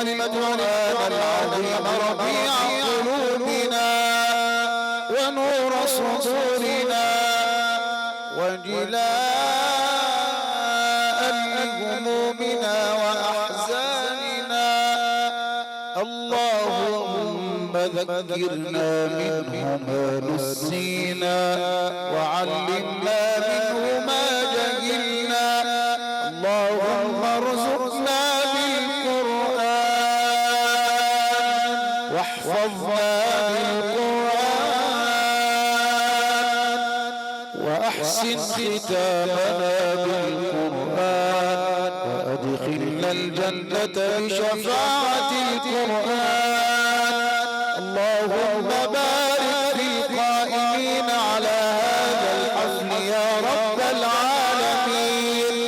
القرآن العظيم ربيع قلوبنا ونور صدورنا وجلاء لهمومنا وأحزاننا. اللهم ذكرنا منه ما نسينا وعلمنا منه ما جهلنا. اللهم ارزقنا بالقرآن واحفظنا بالقرآن وأحسن ختامنا بالقرآن وأدخلنا الجنة بشفاعة القرآن. اللهم بارك في القائمين على هذا الحفل يا رب العالمين.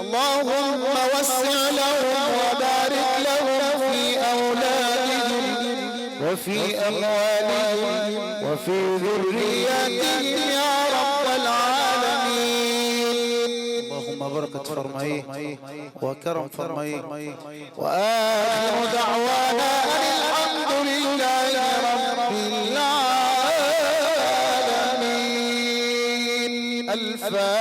اللهم وسع لهم وبارك لهم في أولادهم وفي أموالهم وفي ذرياتهم يا رب العالمين. اللهم بركة فرمائے وكرم فرمائے. وآخر دعوانا الحمد لله رب العالمين. الفاتحة.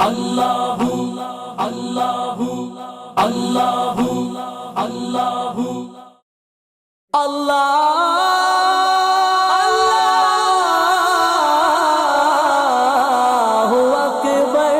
اللہ اللہ اللہ اللہ اللہ اکبر.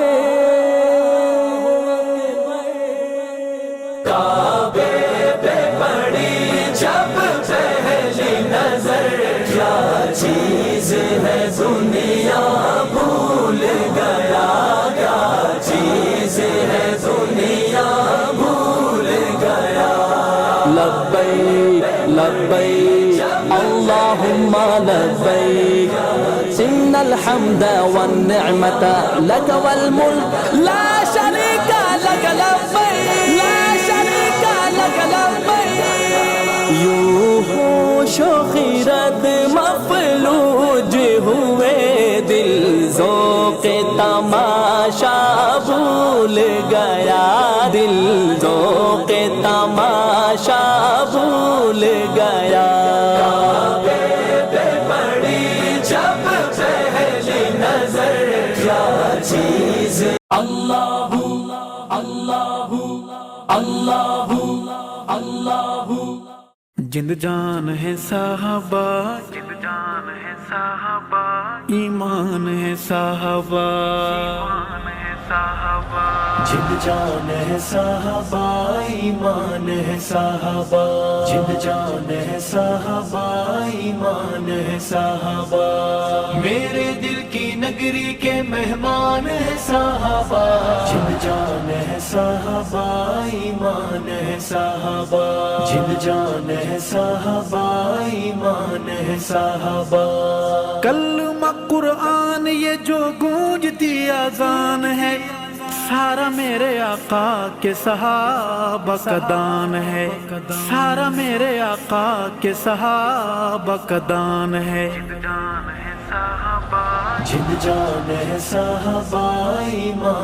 کعبے پہ پڑی جب پہلی نظر کیا چیز ہے دنیا بھول گیا. کیا چیز ہے دنیا بھول گیا. لبیک لبیک اللہم لبیک ان الحمد والنعمت لک والملک لا شریک لک. لبیک لا شریک لک. لبیک یوں ہوش و خیرت مفلوج ہوئے دل ذوق تماشا بھول گیا. دل ذوق تماشا بھول گیا. کعبے پہ پڑی جب پہلی نظر کیا چیز. اللہ اللہ اللہ اللہ. جند جان ہے صحابہ ایمان ہے صحابہ. جند جان ہے صحابہ ایمان ہے صحابہ. جند جان ہے صحابہ ایمان ہے صحابہ. میرے دل کی نگری کے مہمان ہے صحابہ. جند جان ہے صحابہ ایمان ہے صحابہ. جند جان ہے صحابہ ایمان ہے صحابہ. کلمہ قرآن یہ جو گونجتی اذان ہے سارا میرے آقا کے صحابہ کا دان ہے. سارا میرے آقا کے صحابہ کا دان ہے. جند جان ہے صحابہ ایمان